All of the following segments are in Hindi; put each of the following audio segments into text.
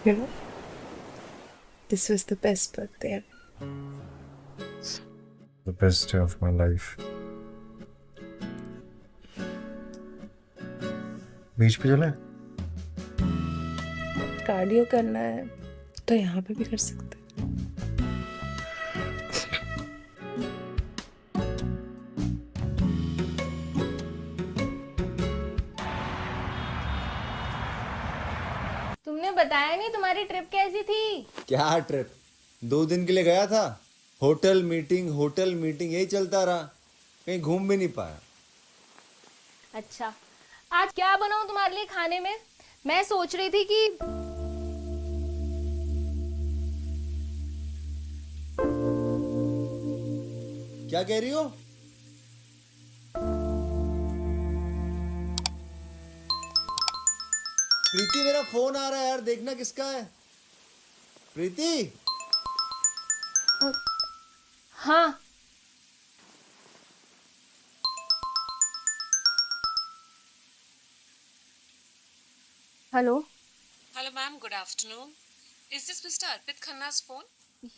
You know, this was the best birthday ever. The best day of my life. बीच पे चले? कार्डियो करना है तो यहाँ पे भी कर सकते हैं। तुमने बताया नहीं तुम्हारी ट्रिप कैसी थी? क्या ट्रिप? 2 दिन के लिए गया था। होटल मीटिंग यही चलता रहा, कहीं घूम भी नहीं पाया। अच्छा, आज क्या बनाऊं तुम्हारे लिए खाने में? मैं सोच रही थी कि क्या कह रही हो? प्रीति, मेरा फोन आ रहा है यार, देखना किसका है। प्रीति। हाँ। Hello. Hello ma'am, good afternoon. Is this mister Arpit Khanna's phone?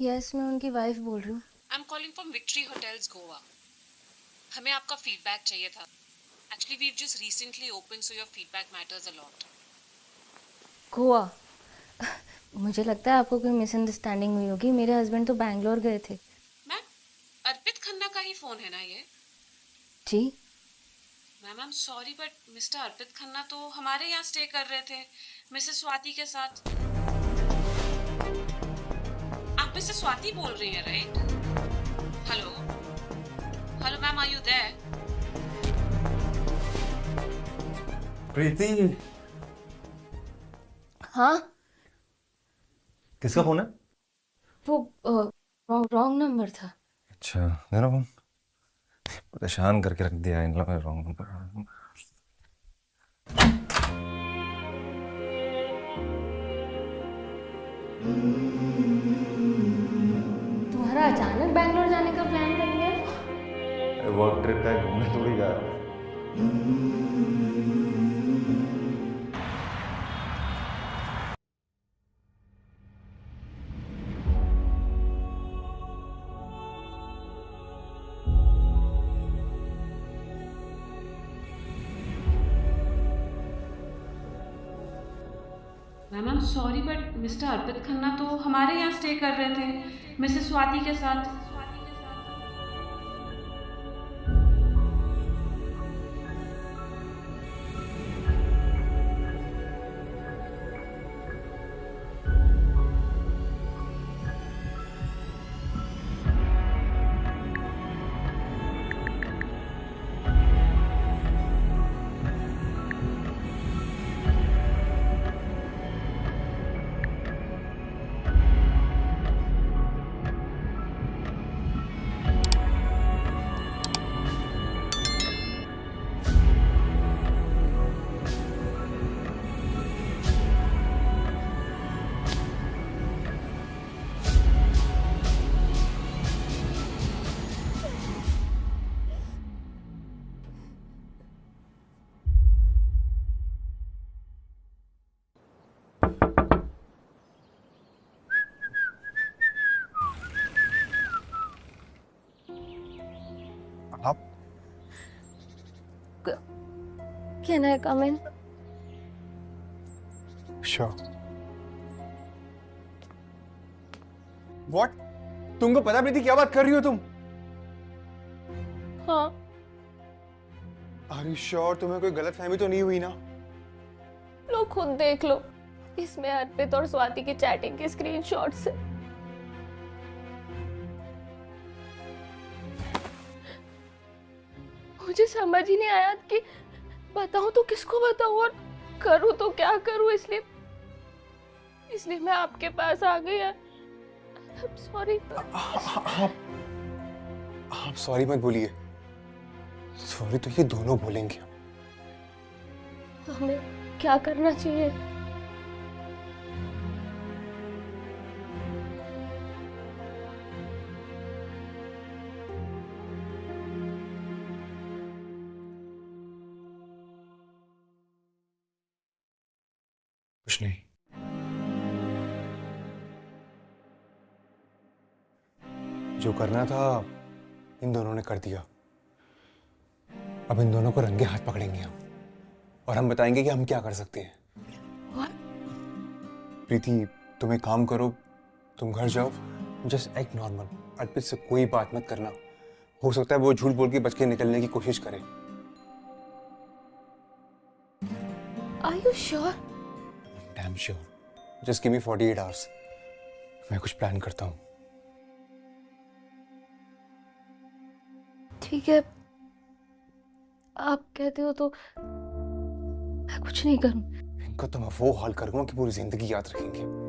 Yes, मैं उनकी वाइफ बोल रही हूँ। I am calling from victory hotels Goa. हमें आपका फीडबैक चाहिए था। Actually we just recently open, so your feedback matters a lot. Goa? मुझे लगता है आपको कोई मिसअंडरस्टैंडिंग हुई होगी। मेरे हस्बैंड तो बैंगलोर गए थे। मैम, अर्पित खन्ना का ही फोन है ना ये? जी। Ma'am I am sorry but mister Arpit Khanna तो हमारे यहाँ स्टे कर रहे थे मिसेस स्वाति के साथ। आप मिसेस स्वाति बोल रही हैं right? Hello hello ma'am, are you there? Preeti, हाँ, किसका फोन है? वो रॉन्ग नंबर था। अच्छा, मेरा फोन परेशान करके रख दिया इन लोगों ने। Wrong number. तुम्हारा अचानक बैंगलोर जाने का प्लान बन गया? वर्क ट्रिप है, घूमने थोड़ी जा रहा हूँ। Ma'am I am sorry but mister Arpit Khanna तो हमारे यहाँ स्टे कर रहे थे मिसेस स्वाति के साथ। आप Can I come in? Sure. What? तुमको पता प्रीति क्या बात कर रही हो तुम? हाँ। Are you sure? तुम्हें कोई गलतफहमी तो नहीं हुई ना? लो खुद देख लो, इसमें अर्पित और स्वाति की चैटिंग के स्क्रीनशॉट्स है। मुझे समझ ही नहीं आया कि बताऊं तो किसको बताऊं और करूं तो क्या करूं, इसलिए मैं आपके पास आ गई। सॉरी। आप सॉरी मत बोलिए। सॉरी तो ये दोनों बोलेंगे। हमें क्या करना चाहिए? कुछ नहीं। जो करना था इन दोनों ने कर दिया। अब इन दोनों को रंगे हाथ पकड़ेंगे हम और हम बताएंगे कि हम क्या कर सकते हैं। प्रीति, तुम एक काम करो, तुम घर जाओ, जस्ट एक्ट नॉर्मल। अर्पित से कोई बात मत करना। हो सकता है वो झूठ बोल के बच के निकलने की कोशिश करे। Are you sure? Damn sure. Just give me 48 hours. मैं कुछ प्लान करता हूँ। ठीक है, आप कहते हो तो मैं कुछ नहीं करूं। इनको तो मैं वो हाल करूंगा कि पूरी जिंदगी याद रखेंगे।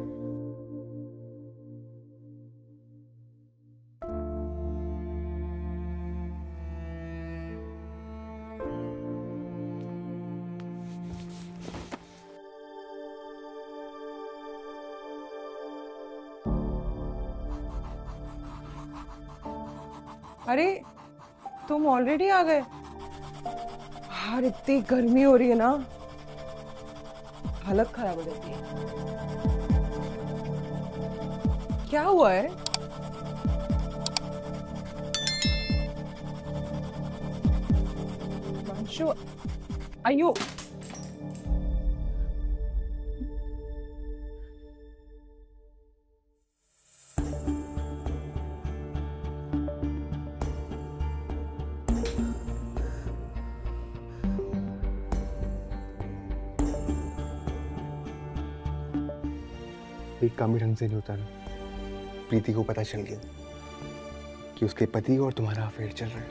अरे तुम ऑलरेडी आ गए? यार इतनी गर्मी हो रही है ना, हालत खराब हो जाती है। क्या हुआ है? हिमांशु, आयु एक काम भी ढंग से नहीं होता ना। प्रीति को पता चल गया कि उसके पति और तुम्हारा अफेयर चल रहा है।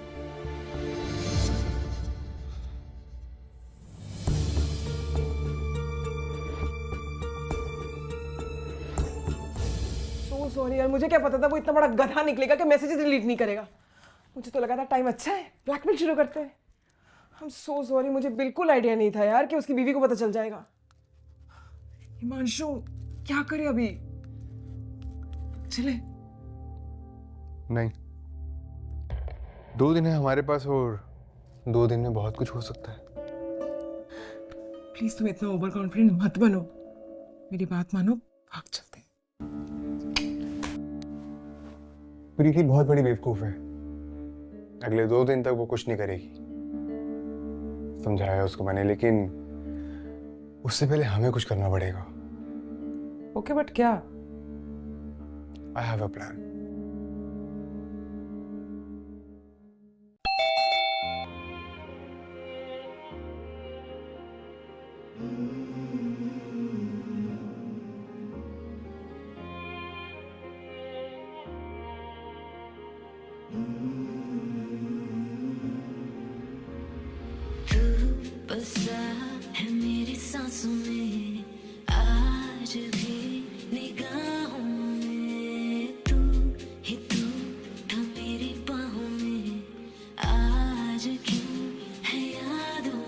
सो सॉरी यार, मुझे क्या पता था वो इतना बड़ा गधा निकलेगा कि मैसेजेस डिलीट नहीं करेगा। मुझे तो लगा था टाइम अच्छा है, ब्लैकमेल शुरू करते हैं। हम सो सॉरी, मुझे बिल्कुल आइडिया नहीं था यार कि उसकी बीवी को पता चल जाएगा। हिमांशु, क्या करें अभी? चले? नहीं, 2 दिन है हमारे पास और 2 दिन में बहुत कुछ हो सकता है। प्लीज तुम इतना ओवर कॉन्फिडेंट मत बनो, मेरी बात मानो, भाग चलते हैं। प्रीति बहुत बड़ी बेवकूफ है। अगले 2 दिन तक वो कुछ नहीं करेगी। समझाया उसको मैंने, लेकिन उससे पहले हमें कुछ करना पड़ेगा। ओके, बट क्या? I have a plan. बसा है मेरी सांसों में, आज भी निगाहों में तू ही तू था मेरी बाहों में, आज क्यों है यादों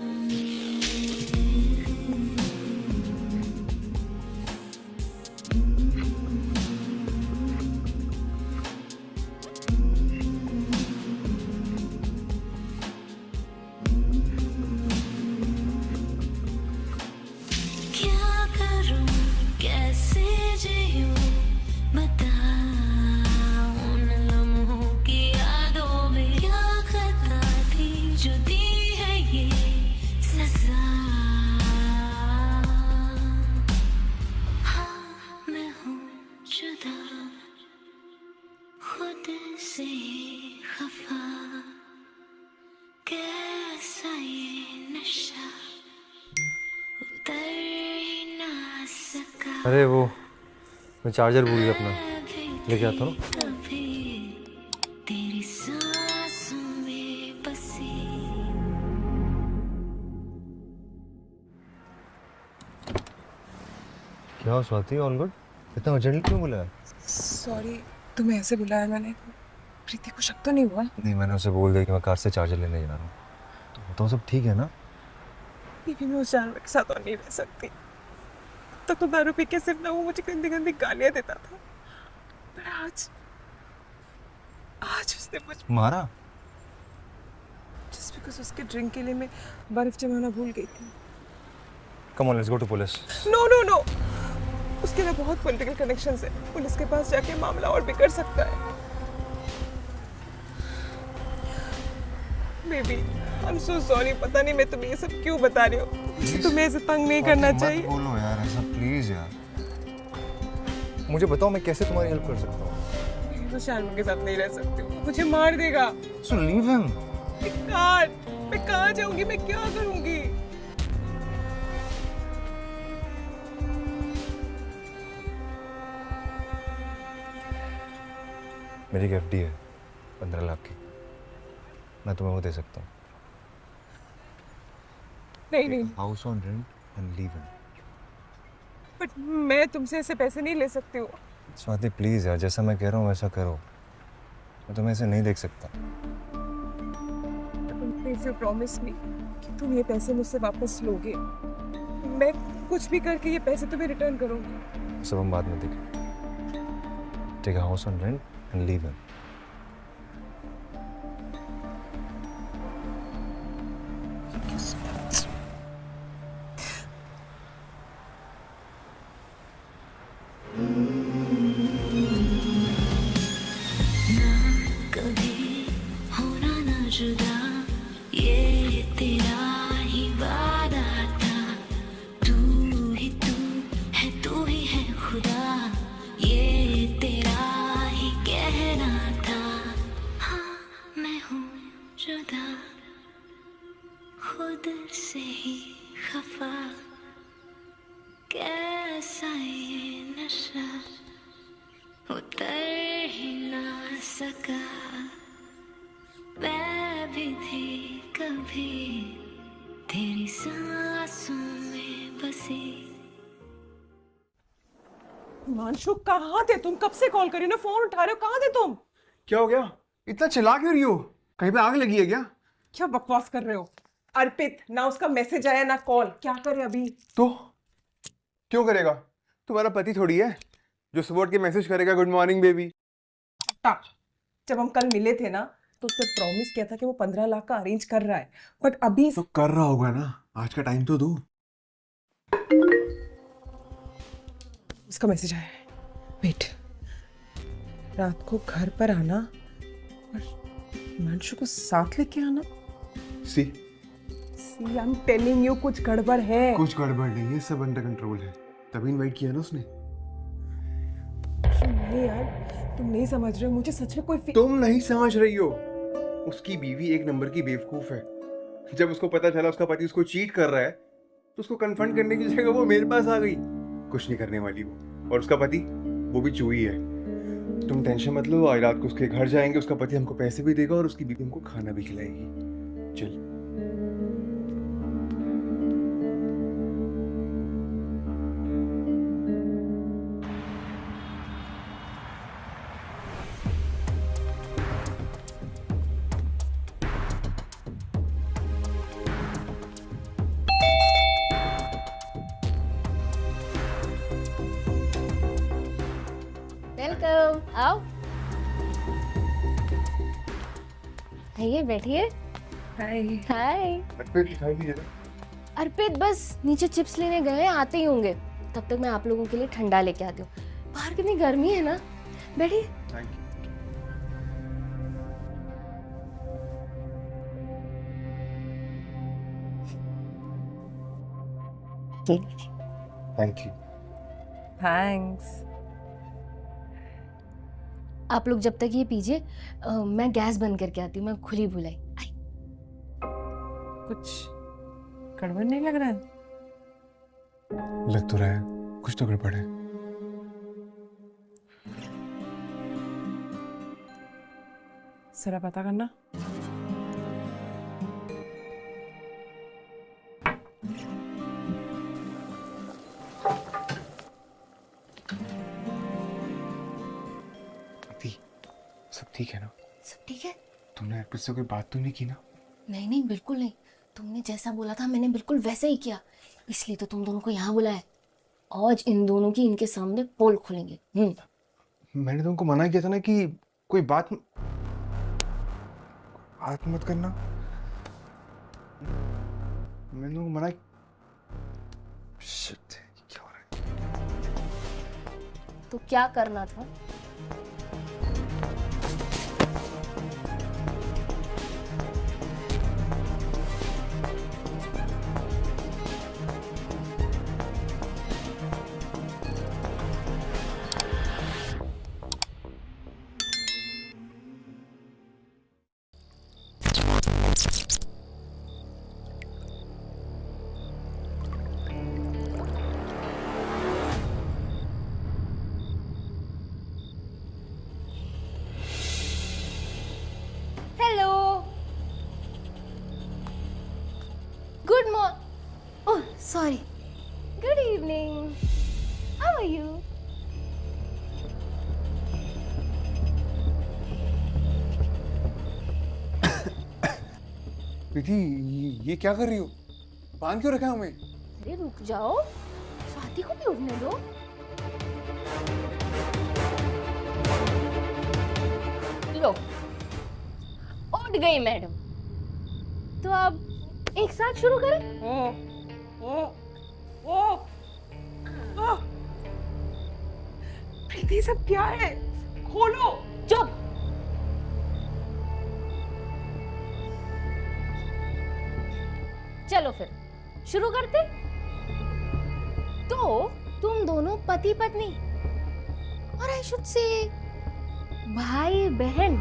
अरे वो मैं चार्जर भूल गया अपना, लेके आता हूँ। तेरी सांसों में बसी। क्या स्वाति, ऑल गुड? इतना अर्जेंटली क्यों बुलाया? सॉरी, तुम्हें ऐसे बुलाया मैंने। प्रीति को शक तो नहीं हुआ? नहीं, मैंने उसे बोल दिया कि मैं कार से चार्जर लेने जा रहा हूँ। तो बताओ सब ठीक है ना? बीबी मैं उस जानवर के साथ और नहीं रह सकती। तब तो दारू पी के सिर्फ ना वो मुझे गंदी गंदी गालियां देता था, पर आज उसने मुझे मारा? जस्ट बिकॉज उसके ड्रिंक के लिए मैं बर्फ जमाना भूल गई थी। Come on, let's go to police. No no no, उसके लिए बहुत पॉलिटिकल कनेक्शंस है। पुलिस के पास जाके मामला और बिगड़ सकता है। Baby I am so sorry, पता नहीं मैं तुम्हें ये सब क्यों बता रही हूँ। मुझे तुम्हें ऐसे तंग नहीं करना चाहिए। बोलो यार ऐसा प्लीज यार। मुझे बताओ मैं कैसे तुम्हारी हेल्प कर सकता हूँ। मैं शानू के साथ नहीं रह सकती हूँ, मुझे मार देगा। So leave him. मैं कहाँ जाऊंगी, मैं क्या करूंगी? मेरी एक एफडी है 15 लाख की, मैं तुम्हें वो दे सकता हूँ। नहीं house on rent and leave him. But मैं तुमसे ऐसे पैसे नहीं ले सकती हूँ। स्वाति प्लीज यार, जैसा मैं कह रहा हूँ वैसा करो, मैं तुम्हें ऐसे नहीं देख सकता। प्लीज यू प्रॉमिस मी कि तुम ये पैसे मुझसे वापस लोगे। मैं कुछ भी करके ये पैसे तुम्हें रिटर्न करूंगी। सब हम बाद में देखें। Take a house on rent and leave him. कभी होना ना जुदा, ये तेरा ही वादा था। तू ही है खुदा, ये तेरा ही कहना था। हाँ मैं हूँ जुदा, खुद से ही खफा, कैसा ये नशा उतर ही ना सका। मैं भी थी कभी तेरी सांसों में बसी। हिमांशु कहाँ थे तुम? कब से कॉल कर रही हो ना, फोन उठा रहे हो, कहाँ थे तुम? क्या हो गया? इतना चिल्ला क्यों रही हो? कहीं पे आग लगी है क्या? क्या बकवास कर रहे हो? अर्पित ना उसका मैसेज आया ना कॉल, क्या करे अभी? तो क्यों करेगा? तुम्हारा पति थोड़ी है जो सुबह उठ के मैसेज करेगा गुड मॉर्निंग बेबी। जब हम कल मिले थे ना तो उसने प्रॉमिस किया था कि वो 15 लाख का अरेंज कर रहा है, बट अभी तो कर रहा होगा ना, आज का टाइम तो दो। उसका मैसेज आया है। वेट, रात को घर पर आना और हिमांशु को साथ लेके आना। सी सी आई एम टेलिंग यू, कुछ गड़बड़ है। कुछ गड़बड़ नहीं है, सब अंडर कंट्रोल है, तभी इनवाइट किया ना उसने। नहीं यार, तुम नहीं समझ रहे हो, मुझे सच में कोई तुम नहीं समझ रही हो। उसकी बीवी एक नंबर की बेवकूफ है। जब उसको पता चला उसका पति उसको चीट कर रहा है तो उसको कन्फ्रंट करने की जगह वो मेरे पास आ गई। कुछ नहीं करने वाली वो, और उसका पति वो भी चूही है। तुम टेंशन मत लो, आज रात को उसके घर जाएंगे, उसका पति हमको पैसे भी देगा और उसकी बीवी हमको खाना भी खिलाएगी। चल वेलकम, आओ। आइए बैठिए। हाय। हाय। दिखाई दीजिए। अर्पित बस नीचे चिप्स लेने गए हैं, आते ही होंगे। तब तक मैं आप लोगों के लिए ठंडा लेके आती हूँ। बाहर कितनी गर्मी है ना। बैठिए। Thank you. Thank you. Thanks. आप लोग जब तक ये पीजिए, मैं गैस बंद करके आती हूँ। मैं खुली भुलाई। कुछ गड़बड़ नहीं लग रहा है? लग तो रहा है कुछ तो गड़बड़ है। जरा पता करना। सब ठीक है ना? सब ठीक है? तुमने अर्पित से कोई बात तो नहीं की ना? नहीं नहीं, बिल्कुल नहीं। तुमने जैसा बोला था मैंने बिल्कुल वैसे ही किया, इसलिए तो तुम दोनों को यहाँ बुलाया। आज इन दोनों की इनके सामने पोल खोलेंगे। मैंने तुमको मना किया था ना कि कोई बात मत करना। मैंने तुमको मना। शिट, क्या हो रहा है? तो क्या करना था? Sorry, good evening, how are you? Preeti, ये क्या कर रही हो? बांध क्यों रखा है हमें? अरे रुक जाओ, स्वाति को भी उठने दो। लो, उठ गई मैडम। तो अब एक साथ शुरू करें? प्रीति सब क्या है? खोलो। चुप। चलो फिर शुरू करते। तो तुम दोनों पति पत्नी, और आई शुड से भाई बहन।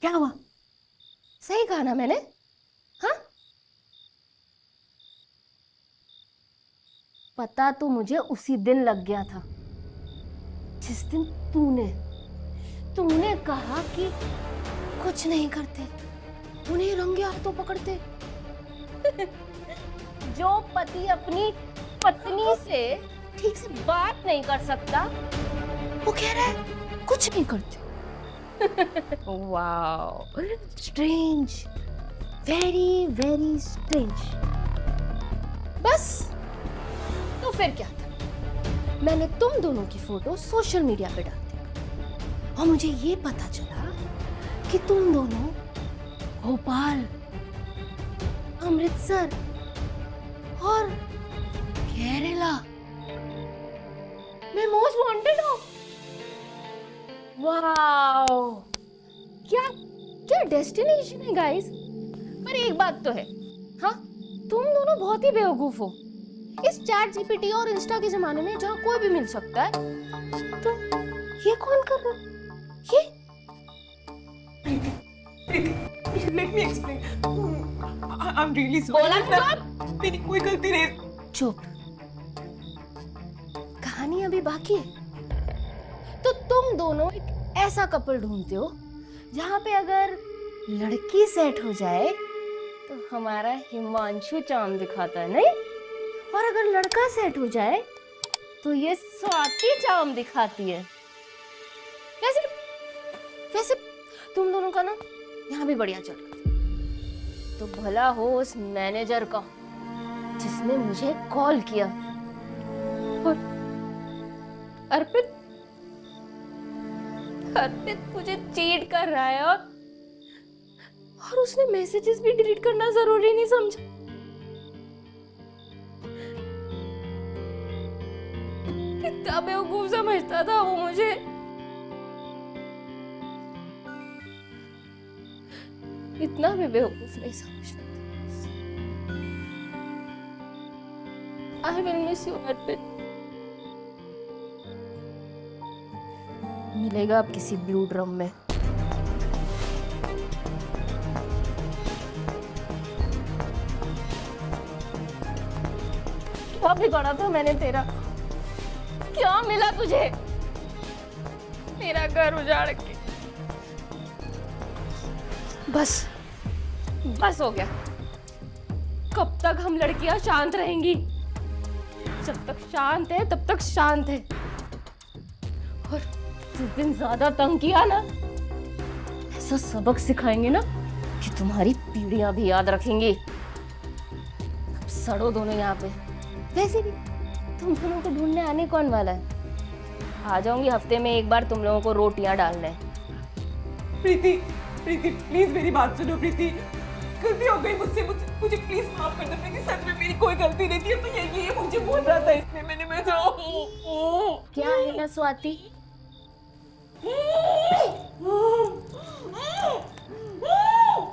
क्या हुआ? सही कहा ना मैंने? हाँ, पता तो मुझे उसी दिन लग गया था जिस दिन तूने कहा कि कुछ नहीं करते, उन्हें रंगे हाथों पकड़ते। जो पति अपनी पत्नी से ठीक से बात नहीं कर सकता, वो कह रहा है कुछ नहीं करते। Wow, strange, very very strange. बस, तो फिर क्या था, मैंने तुम दोनों की फोटो सोशल मीडिया पे डाल दी और मुझे ये पता चला कि तुम दोनों भोपाल, अमृतसर और केरला में मोस्ट वांटेड हो। वाओ, क्या डेस्टिनेशन है गाइस। पर एक बात तो है, हाँ, तुम दोनों बहुत ही बेवकूफ हो। इस चैट जीपीटी और इंस्टा के जमाने में जहाँ कोई भी मिल सकता है, तो ये कौन कर रहा है? ये Let me explain. I'm really sorry. बोला चुप। मेरी कोई गलती नहीं। चुप। कहानी अभी बाकी है। तो तुम दोनों एक ऐसा कपल ढूंढते हो जहाँ पे अगर लड़की सेट हो जाए तो हमारा हिमांशु चांद दिखाता है, नहीं? और अगर लड़का सेट हो जाए तो ये स्वाति चाम दिखाती है। वैसे तुम दोनों का ना यहाँ भी बढ़िया चल रहा है। तो भला हो उस मैनेजर का जिसने मुझे कॉल किया। और अर्पित मुझे चीट कर रहा है और उसने मैसेजेस भी डिलीट करना जरूरी नहीं समझा। कितना बेवकूफ समझता था वो मुझे। इतना भी बेवकूफ नहीं समझता। I will miss you, अर्पित। मिलेगा अब किसी ब्लू ड्रम में। क्या बिगाड़ा था मैंने तेरा? क्या मिला तुझे? मेरा घर उजाड़ के। बस हो गया। कब तक हम लड़कियां शांत रहेंगी? जब तक शांत है तब तक शांत है। और जिस दिन ज्यादा तंग किया ना, ऐसा सबक सिखाएंगे ना कि तुम्हारी पीढ़ियां भी याद रखेंगी। अब सड़ो दोनों यहाँ पे। वैसे भी तुम दोनों को ढूंढने आने कौन वाला है? आ जाऊंगी हफ्ते में एक बार तुम लोगों को रोटियां डालने। प्रीति प्लीज मेरी बात सुनो। प्रीति, गलती हो गई मुझसे, मुझे प्लीज माफ कर दो। प्रीति, सच में मेरी कोई गलती नहीं थी। तो ये मुझे बोल रहा था, इसलिए मैंने क्या है ना स्वाति,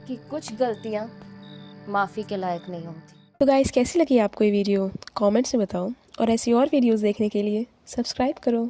कि कुछ गलतियां माफी के लायक नहीं होती। तो गाइस, कैसी लगी आपको ये वीडियो? कमेंट्स में बताओ, और ऐसी और वीडियोस देखने के लिए सब्सक्राइब करो।